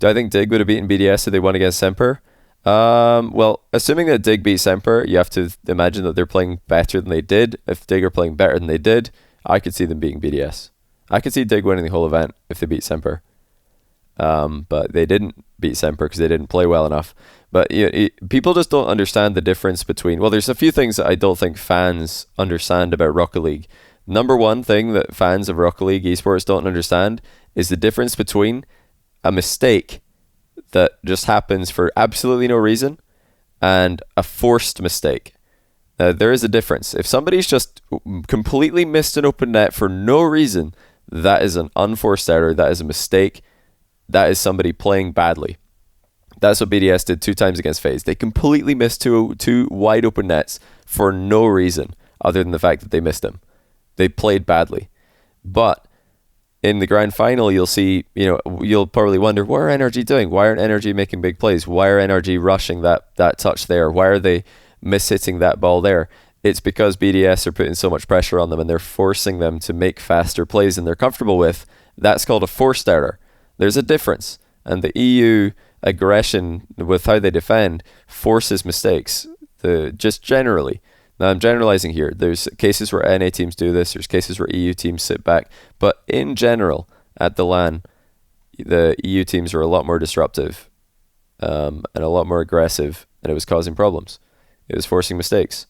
Do I think Dig would have beaten BDS if they won against Semper? Well, assuming that Dig beat Semper, you have to imagine that they're playing better than they did. If Dig are playing better than they did, I could see them beating BDS. I could see Dig winning the whole event if they beat Semper. But they didn't beat Semper because they didn't play well enough. But people just don't understand the difference between... Well, there's a few things that I don't think fans understand about Rocket League. Number one thing that fans of Rocket League esports don't understand is the difference between a mistake that just happens for absolutely no reason and a forced mistake. There is a difference. If somebody's just completely missed an open net for no reason, that is an unforced error. That is a mistake. That is somebody playing badly. That's what BDS did 2 times against FaZe. They completely missed two wide open nets for no reason other than the fact that they missed them. They played badly. But in the grand final, you'll see, you'll probably wonder, what are NRG doing? Why aren't NRG making big plays? Why are NRG rushing that touch there? Why are they mishitting that ball there? It's because BDS are putting so much pressure on them and they're forcing them to make faster plays than they're comfortable with. That's called a forced error. There's a difference. And the EU aggression with how they defend forces mistakes, just generally. Now, I'm generalizing here. There's cases where NA teams do this. There's cases where EU teams sit back. But in general, at the LAN, the EU teams are a lot more disruptive and a lot more aggressive, and it was causing problems. It was forcing mistakes.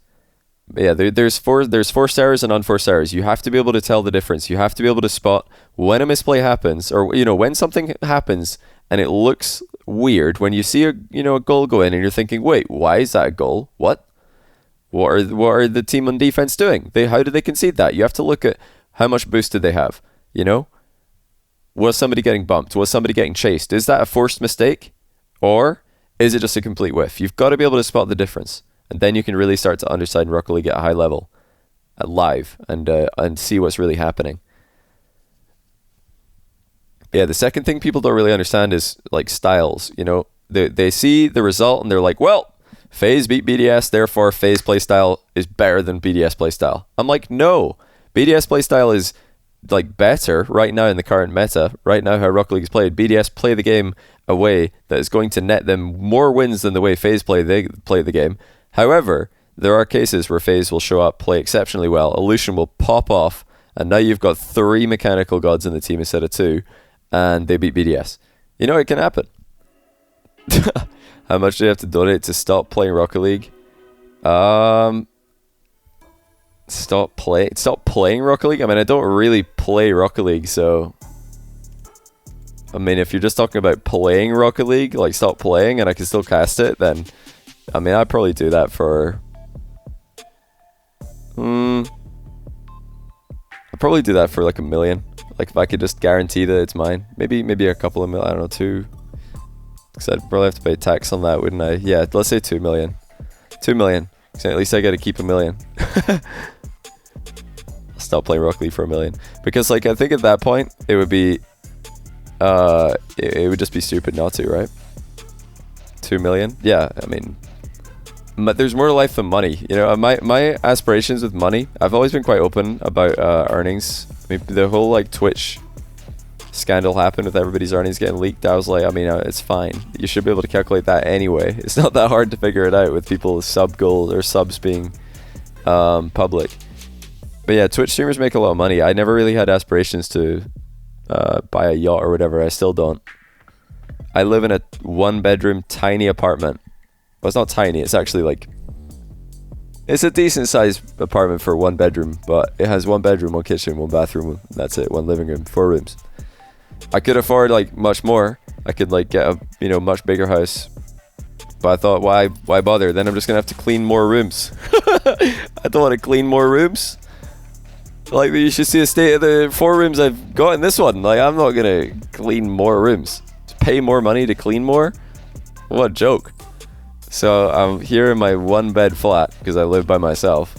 Yeah, there's forced errors and unforced errors. You have to be able to tell the difference. You have to be able to spot when a misplay happens, or when something happens and it looks weird. When you see a goal go in and you're thinking, wait, why is that a goal? What are the team on defense doing? How did they concede that? You have to look at how much boost did they have. Was somebody getting bumped? Was somebody getting chased? Is that a forced mistake, or is it just a complete whiff? You've got to be able to spot the difference, and then you can really start to understand Rocket League at a high level, live, and see what's really happening. Yeah, the second thing people don't really understand is like styles. They see the result and they're like, well, FaZe beat BDS, therefore FaZe playstyle is better than BDS playstyle. I'm like, no. BDS playstyle is like better right now in the current meta. Right now how Rocket League is played, BDS play the game a way that is going to net them more wins than the way FaZe play the game. However, there are cases where FaZe will show up, play exceptionally well, Illusion will pop off, and now you've got 3 mechanical gods in the team instead of 2, and they beat BDS. It can happen. How much do you have to donate to stop playing Rocket League? Stop playing Rocket League? I mean, I don't really play Rocket League, so... I mean, if you're just talking about playing Rocket League, like stop playing and I can still cast it, then... I mean, I'd probably do that for... I'd probably do that for like $1 million. Like if I could just guarantee that it's mine. Maybe a couple of million, I don't know, 2... Because I'd probably have to pay tax on that, wouldn't I? Yeah, let's say 2 million. 2 million. So at least I gotta keep $1 million. I'll stop playing Rocket League for $1 million. Because like I think at that point it would be it would just be stupid not to, right? 2 million? Yeah, I mean, but there's more to life than money. My aspirations with money, I've always been quite open about earnings. I mean, the whole like Twitch scandal happened with everybody's earnings getting leaked. I was like, I mean, it's fine. You should be able to calculate that anyway. It's not that hard to figure it out with people's sub goals or subs being public. But yeah, Twitch streamers make a lot of money. I never really had aspirations to buy a yacht or whatever. I still don't. I live in a 1-bedroom tiny apartment. Well, it's not tiny. It's actually like... It's a decent sized apartment for 1 bedroom, but it has 1 bedroom, 1 kitchen, 1 bathroom. That's it. 1 living room, 4 rooms. I could afford like much more. I could like get a much bigger house, but I thought, why bother? Then I'm just gonna have to clean more rooms. I don't want to clean more rooms. Like, you should see the state of the 4 rooms I've got in this one. Like, I'm not gonna clean more rooms. To pay more money to clean more? What a joke. So I'm here in my 1-bed flat because I live by myself,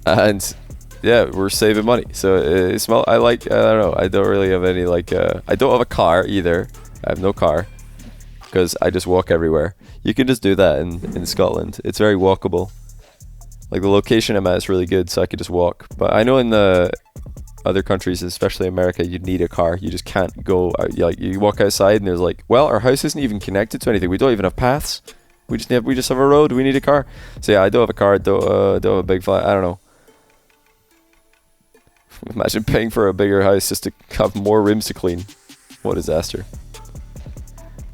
and yeah, we're saving money. So it's small. I don't know. I don't really have any I don't have a car either. I have no car because I just walk everywhere. You can just do that in Scotland. It's very walkable. Like the location I'm at is really good, so I could just walk. But I know in the other countries, especially America, you need a car. You just can't go out. You walk outside and there's like, well, our house isn't even connected to anything. We don't even have paths. We just have a road. We need a car. So yeah, I don't have a car. Don't have a big flat. I don't know. Imagine paying for a bigger house just to have more rooms to clean. What a disaster.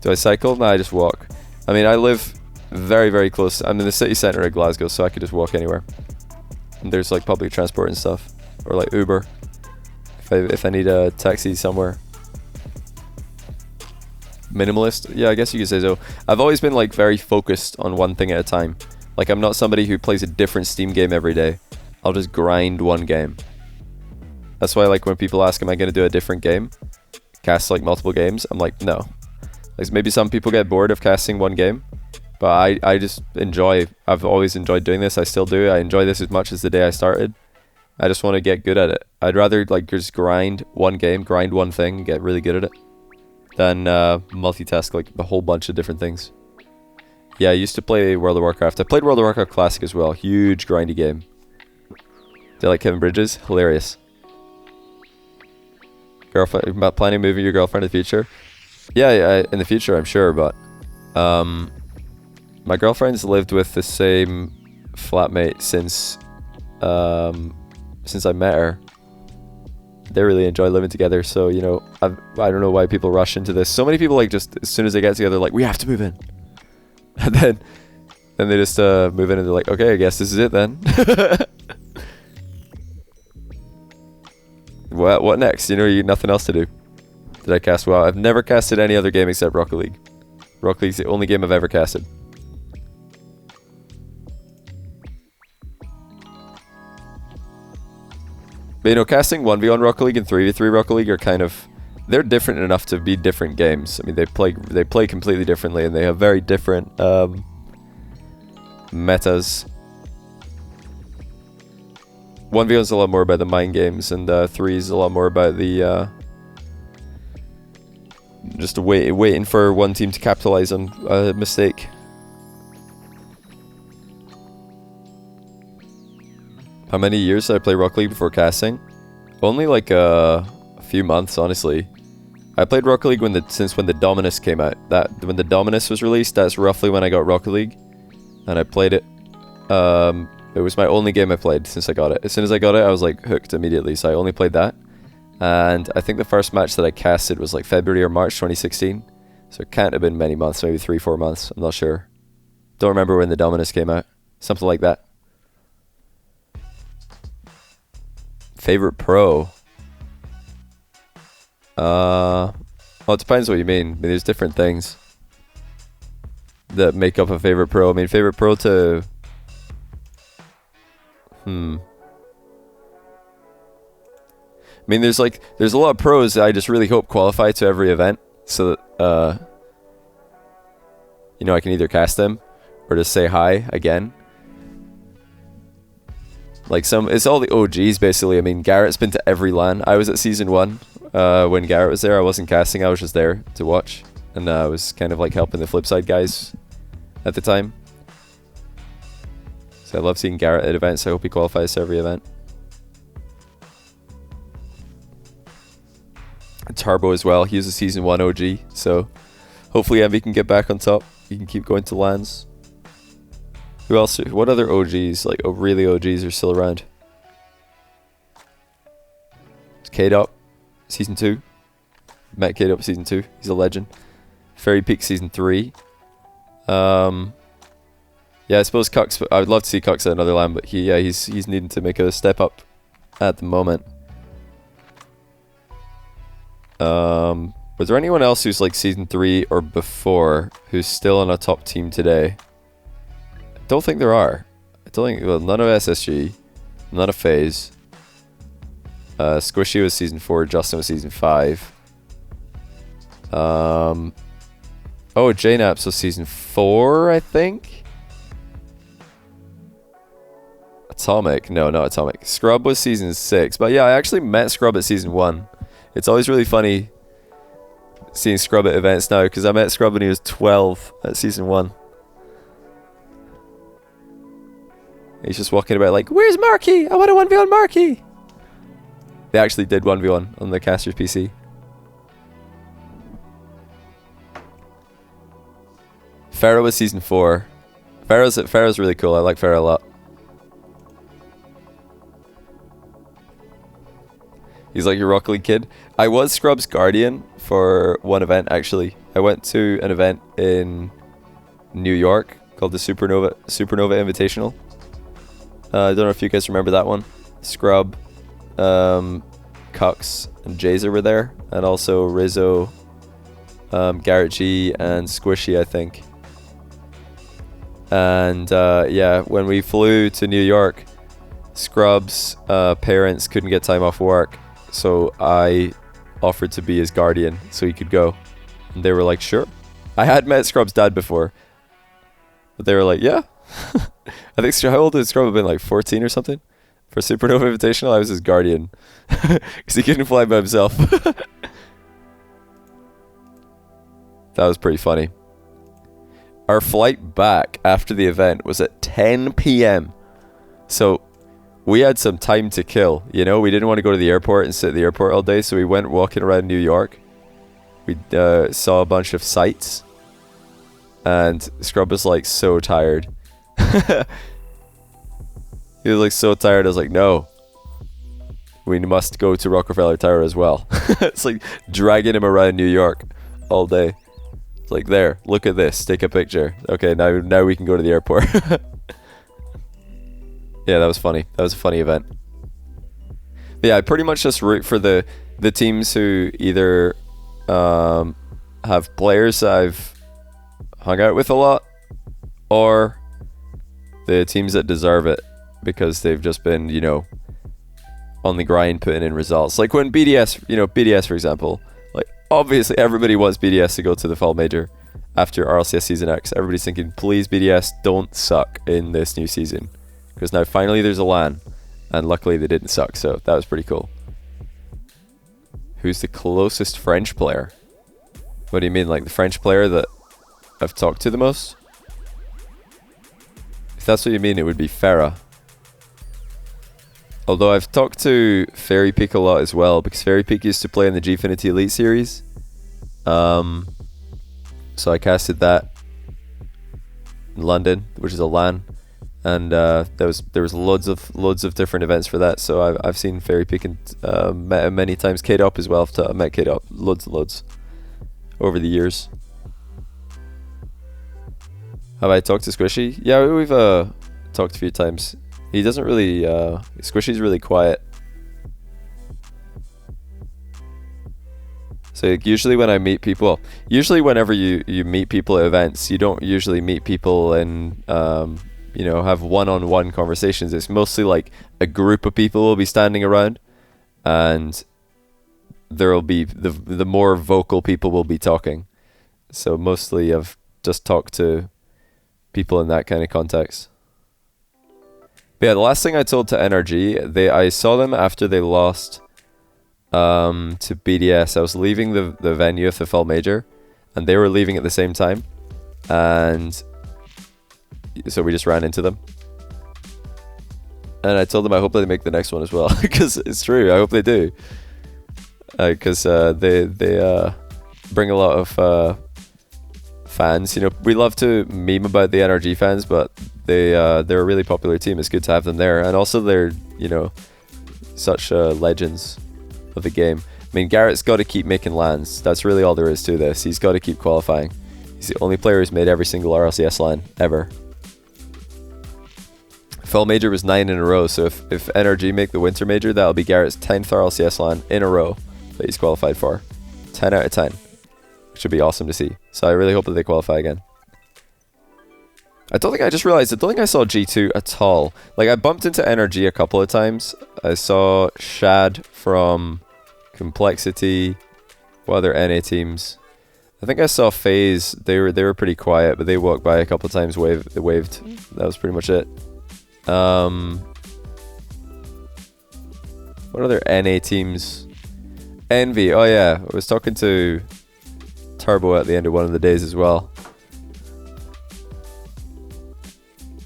Do I cycle? No, I just walk. I mean, I live very, very close. I'm in the city centre of Glasgow, so I could just walk anywhere. And there's like public transport and stuff. Or like Uber. If I need a taxi somewhere. Minimalist? Yeah, I guess you could say so. I've always been like very focused on one thing at a time. Like I'm not somebody who plays a different Steam game every day. I'll just grind one game. That's why like when people ask, am I going to do a different game? Cast like multiple games? I'm like, no. Like maybe some people get bored of casting one game. But I just enjoy, I've always enjoyed doing this. I still do. I enjoy this as much as the day I started. I just want to get good at it. I'd rather like just grind one game, grind one thing, get really good at it, than multitask like a whole bunch of different things. Yeah, I used to play World of Warcraft. I played World of Warcraft Classic as well. Huge grindy game. Do you like Kevin Bridges? Hilarious. Girlfriend, about planning moving your girlfriend in the future? Yeah, in the future I'm sure, but my girlfriend's lived with the same flatmate since I met her. They really enjoy living together, so you know, I don't know why people rush into this. So many people like just as soon as they get together, like we have to move in, and then they just move in and they're like, okay, I guess this is it then. What next? You know, you nothing else to do. Did I cast WoW? I've never casted any other game except Rocket League. Rocket League's the only game I've ever casted. But you know, casting 1v1 Rocket League and 3v3 Rocket League are kind of, they're different enough to be different games. I mean, they play completely differently and they have very different metas. 1v1 is a lot more about the mind games, and 3 is a lot more about the just waiting for one team to capitalize on a mistake. How many years did I play Rocket League before casting? Only like a few months, honestly. I played Rocket League since when the Dominus came out. When the Dominus was released, that's roughly when I got Rocket League, and I played it. It was my only game I played since I got it. As soon as I got it, I was like hooked immediately, so I only played that. And I think the first match that I casted was like February or March 2016. So it can't have been many months, maybe 3-4 months. I'm not sure. Don't remember when the Dominus came out. Something like that. Favorite pro? Well, it depends what you mean. I mean, there's different things that make up a favorite pro. I mean, favorite pro to... I mean, there's a lot of pros that I just really hope qualify to every event, so that you know, I can either cast them or just say hi again. Like it's all the OGs basically. I mean, Garrett's been to every LAN. I was at season 1 when Garrett was there. I wasn't casting, I was just there to watch, and I was kind of like helping the Flipside guys at the time. So I love seeing Garrett at events. I hope he qualifies to every event. Turbo as well. He was a season 1 OG, so hopefully Envy can get back on top. He can keep going to LANs. Who else? What other OGs, like really OGs, are still around? It's K-Dop, season 2. Met K-Dop season 2. He's a legend. Fairy Peak season 3. Yeah, I suppose Cucks. I would love to see Cucks at another LAN, but he's needing to make a step up at the moment. Was there anyone else who's like season 3 or before who's still on a top team today? I don't think there are. I don't think. Well, none of SSG, none of FaZe. Squishy was season 4. Justin was season 5. Oh, JNaps was season 4, I think. Atomic? No, not Atomic. Scrub was season 6. But yeah, I actually met Scrub at season 1. It's always really funny seeing Scrub at events now, because I met Scrub when he was 12 at season 1. He's just walking about like, where's Marky? I want to 1v1 Marky. They actually did 1v1 on the caster's PC. Pharah was season 4. Pharah's really cool. I like Pharah a lot. He's like your Rocket League kid. I was Scrub's guardian for one event, actually. I went to an event in New York called the Supernova Invitational. I don't know if you guys remember that one. Scrub, Cux, and Jazer were there, and also Rizzo, Garrett G, and Squishy, I think. And yeah, when we flew to New York, Scrub's parents couldn't get time off work, so I offered to be his guardian so he could go. And they were like, sure. I had met Scrub's dad before, but they were like, yeah. I think, how old did Scrub have been, like 14 or something? For Supernova Invitational, I was his guardian. Because he couldn't fly by himself. That was pretty funny. Our flight back after the event was at 10 p.m. So we had some time to kill, you know? We didn't want to go to the airport and sit at the airport all day, so we went walking around New York. We saw a bunch of sights. And Scrub was like so tired. He was like so tired. I was like, no, we must go to Rockefeller Tower as well. It's like dragging him around New York all day. It's like, there, look at this, take a picture. Okay, now we can go to the airport. Yeah, that was funny. That was a funny event. But yeah, I pretty much just root for the teams who either have players that I've hung out with a lot, or the teams that deserve it because they've just been, you know, on the grind putting in results. Like when BDS, you know, BDS for example, like obviously everybody wants BDS to go to the fall major after RLCS Season X. Everybody's thinking, please BDS, don't suck in this new season. Because now finally there's a LAN, and luckily they didn't suck, so that was pretty cool. Who's the closest French player? What do you mean, like the French player that I've talked to the most? If that's what you mean, it would be Pharah. Although I've talked to Fairy Peak a lot as well, because Fairy Peak used to play in the Gfinity Elite series. So I casted that in London, which is a LAN, and there was loads of different events for that. So I've seen Fairy Peak and met him many times. K-Dop as well. I've met K-Dop loads and loads over the years. Have I talked to Squishy? Yeah, we've talked a few times. He doesn't really, Squishy's really quiet. So usually when I meet people, usually whenever you meet people at events, you don't usually meet people and, you know, have one-on-one conversations. It's mostly like a group of people will be standing around, and there will be, the more vocal people will be talking. So mostly I've just talked to people in that kind of context. But yeah, the last thing I told to NRG, I saw them after they lost to BDS. I was leaving the venue of the fall major, and they were leaving at the same time, and so we just ran into them. And I told them I hope they make the next one as well, because it's true. I hope they do, because they bring a lot of fans. You know, we love to meme about the NRG fans, but they're a really popular team. It's good to have them there, and also they're, you know, such legends of the game. I mean, Garrett's got to keep making LANs. That's really all there is to this. He's got to keep qualifying. He's the only player who's made every single RLCS LAN ever. Fall major was 9 in a row, so if NRG make the winter major, that'll be Garrett's 10th RLCS LAN in a row that he's qualified for. 10 out of 10. Which would be awesome to see. So I really hope that they qualify again. I just realized, I don't think I saw G2 at all. Like, I bumped into NRG a couple of times. I saw Shad from Complexity. What other NA teams? I think I saw FaZe. They were pretty quiet, but they walked by a couple of times, they waved. That was pretty much it. What other NA teams? Envy. Oh yeah, I was talking to Turbo at the end of one of the days as well.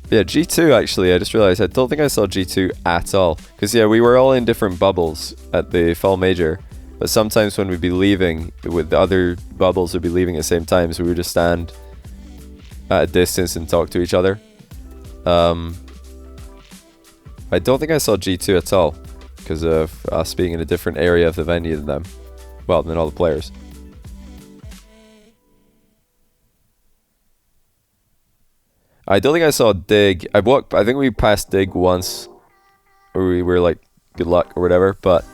Yeah, G2 actually, I just realized I don't think I saw G2 at all. Because yeah, we were all in different bubbles at the fall major. But sometimes when we'd be leaving, with the other bubbles would be leaving at the same time, so we would just stand at a distance and talk to each other. I don't think I saw G2 at all, because of us being in a different area of the venue than them. Well, than all the players. I don't think I saw Dig. I think we passed Dig once, or we were like, good luck or whatever, but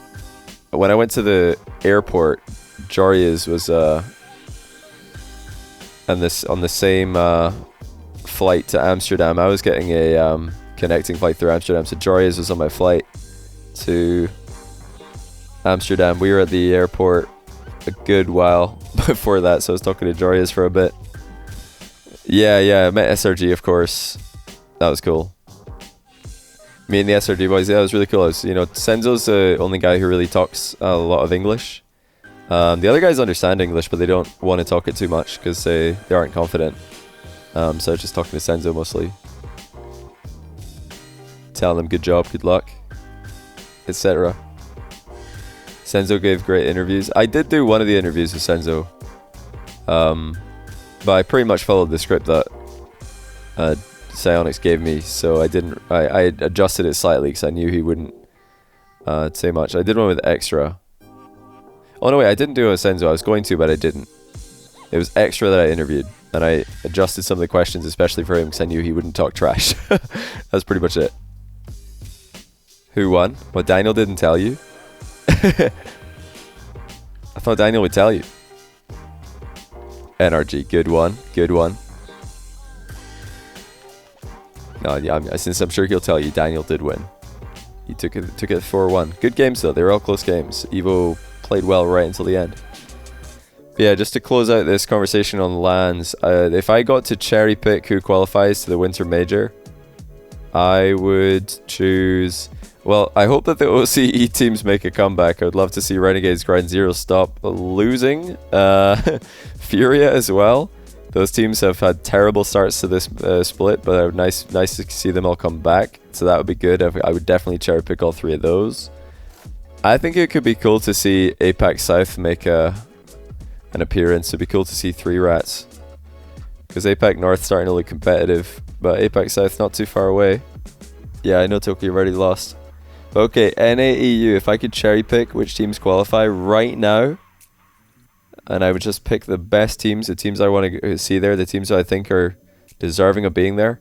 when I went to the airport, Joria's was on the same flight to Amsterdam. I was getting a connecting flight through Amsterdam, so Joria's was on my flight to Amsterdam. We were at the airport a good while before that, so I was talking to Joria's for a bit. Yeah, I met SRG, of course. That was cool. Me and the SRG boys, yeah, it was really cool. Senzo's the only guy who really talks a lot of English. The other guys understand English, but they don't want to talk it too much because they aren't confident. So I was just talking to Senzo mostly. Telling them good job, good luck, etc. Senzo gave great interviews. I did do one of the interviews with Senzo. But I pretty much followed the script that Psionics gave me, so I adjusted it slightly because I knew he wouldn't say much. I did one with Extra. Oh no, wait, I didn't do a Senzo. I was going to, but I didn't. It was Extra that I interviewed, and I adjusted some of the questions, especially for him, because I knew he wouldn't talk trash. That's pretty much it. Who won? What, Daniel didn't tell you? I thought Daniel would tell you. NRG, good one. No, yeah, since I'm sure he'll tell you, Daniel did win. He took it 4-1. Good games though, they were all close games. Evo played well right until the end. But yeah, just to close out this conversation on LANs, if I got to cherry pick who qualifies to the Winter Major, I would choose... Well, I hope that the OCE teams make a comeback. I would love to see Renegades Grind Zero stop losing. Furia as well. Those teams have had terrible starts to this split, but it would nice to see them all come back. So that would be good. I would definitely cherry pick all three of those. I think it could be cool to see APAC South make an appearance. It'd be cool to see 3 rats. Because APAC North starting to look competitive, but APAC South not too far away. Yeah, I know Tokyo already lost. Okay, NAEU, if I could cherry pick which teams qualify right now, and I would just pick the best teams, the teams I want to see there, the teams I think are deserving of being there.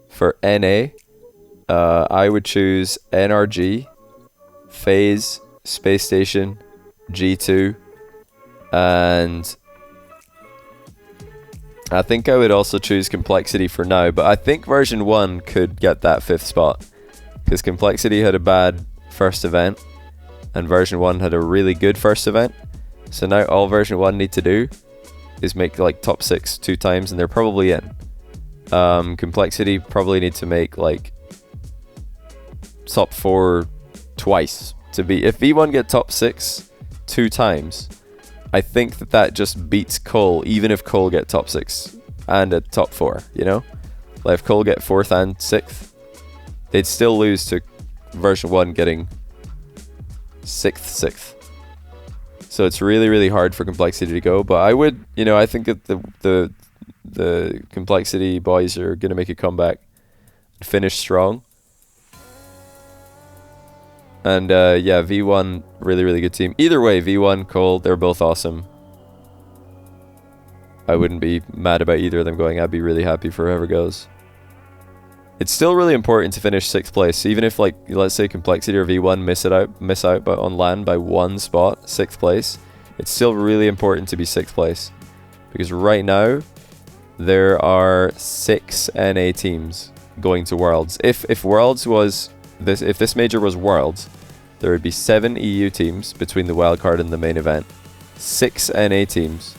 For NA, I would choose NRG, FaZe, Space Station, G2, and I think I would also choose Complexity for now, but I think version 1 could get that 5th spot. Because Complexity had a bad first event, and version 1 had a really good first event. So now all version 1 need to do is make like top 6 2 times, and they're probably in. Complexity probably need to make like top 4 twice to be. If V1 get top 6 2 times, I think that just beats Cole, even if Cole get top 6 and a top 4, you know? Like if Cole get 4th and 6th, they'd still lose to version 1 getting 6th. So it's really, really hard for Complexity to go. But I would, I think that the Complexity boys are going to make a comeback and finish strong. And yeah, V1, really, really good team. Either way, V1, Cole, they're both awesome. I wouldn't be mad about either of them going. I'd be really happy for whoever goes. It's still really important to finish 6th place, even if, like, let's say Complexity or V1 miss out but on LAN by 1 spot, 6th place. It's still really important to be 6th place, because right now there are 6 NA teams going to Worlds. If Worlds was this, if this major was Worlds, there would be 7 EU teams between the wildcard and the main event, 6 NA teams,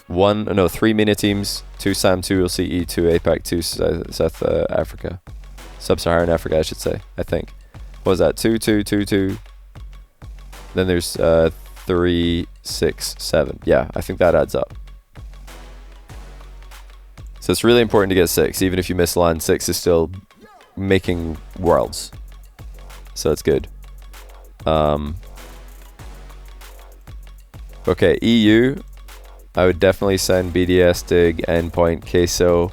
3 MENA teams, 2 SAM, 2 OCE, 2 APAC, 2 South Africa. Sub-Saharan Africa, I should say, I think. What was that? 2, 2, 2, 2. Then there's 3, 6, 7. Yeah, I think that adds up. So it's really important to get 6. Even if you miss LAN, 6 is still making worlds. So it's good. Okay, EU. I would definitely send BDS, Dig, Endpoint, Queso.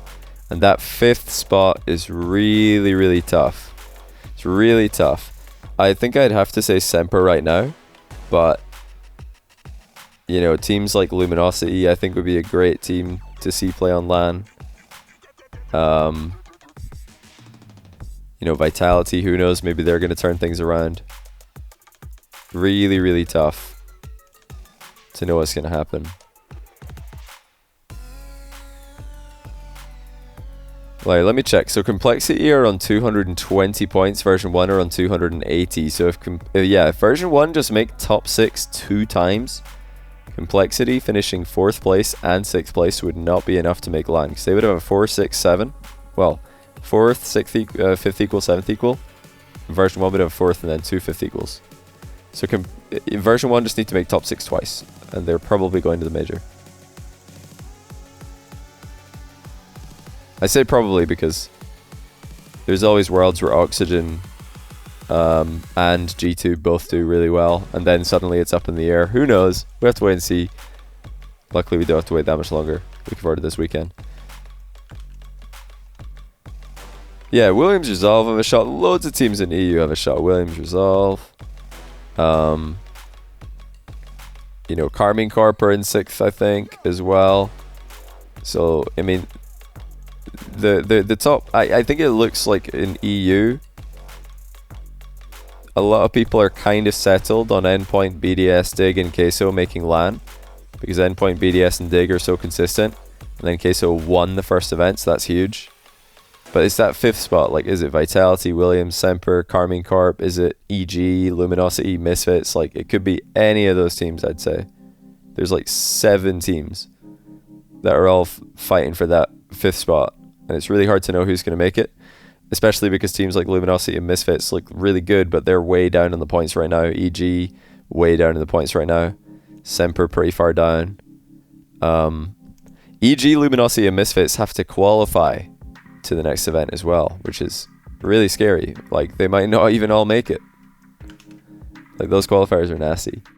And that 5th spot is really, really tough. It's really tough. I think I'd have to say Semper right now. But, you know, teams like Luminosity, I think would be a great team to see play on LAN. You know, Vitality, who knows? Maybe they're going to turn things around. Really, really tough to know what's going to happen. Right, let me check. So Complexity are on 220 points, version 1 are on 280. So if version 1 just make top 6 2 times, Complexity finishing 4th place and 6th place would not be enough to make LAN, because they would have a 4, 6, 7. Well, 4th, 6th, 5th equal, 7th equal. Version 1 would have a 4th and then 2 5th equals. So version 1 just need to make top 6 twice, and they're probably going to the major. I say probably because there's always worlds where Oxygen and G2 both do really well, and then suddenly it's up in the air. Who knows? We have to wait and see. Luckily, we don't have to wait that much longer. Looking forward to this weekend. Yeah, Williams Resolve have a shot. Loads of teams in EU have a shot. Williams Resolve. You know, Carmine Corp are in 6th, I think, as well. So, I mean, the top, I think it looks like in EU, a lot of people are kind of settled on Endpoint, BDS, Dig, and Queso making LAN, because Endpoint, BDS, and Dig are so consistent, and then Queso won the first event, so that's huge. But it's that 5th spot. Like, is it Vitality, Williams, Semper, Carmine Corp? Is it EG, Luminosity, Misfits? Like, it could be any of those teams, I'd say. There's like 7 teams that are all fighting for that 5th spot. And it's really hard to know who's going to make it. Especially because teams like Luminosity and Misfits look really good, but they're way down in the points right now. EG, way down in the points right now. Semper, pretty far down. EG, Luminosity, and Misfits have to qualify to the next event as well, which is really scary. Like, they might not even all make it. Like, those qualifiers are nasty.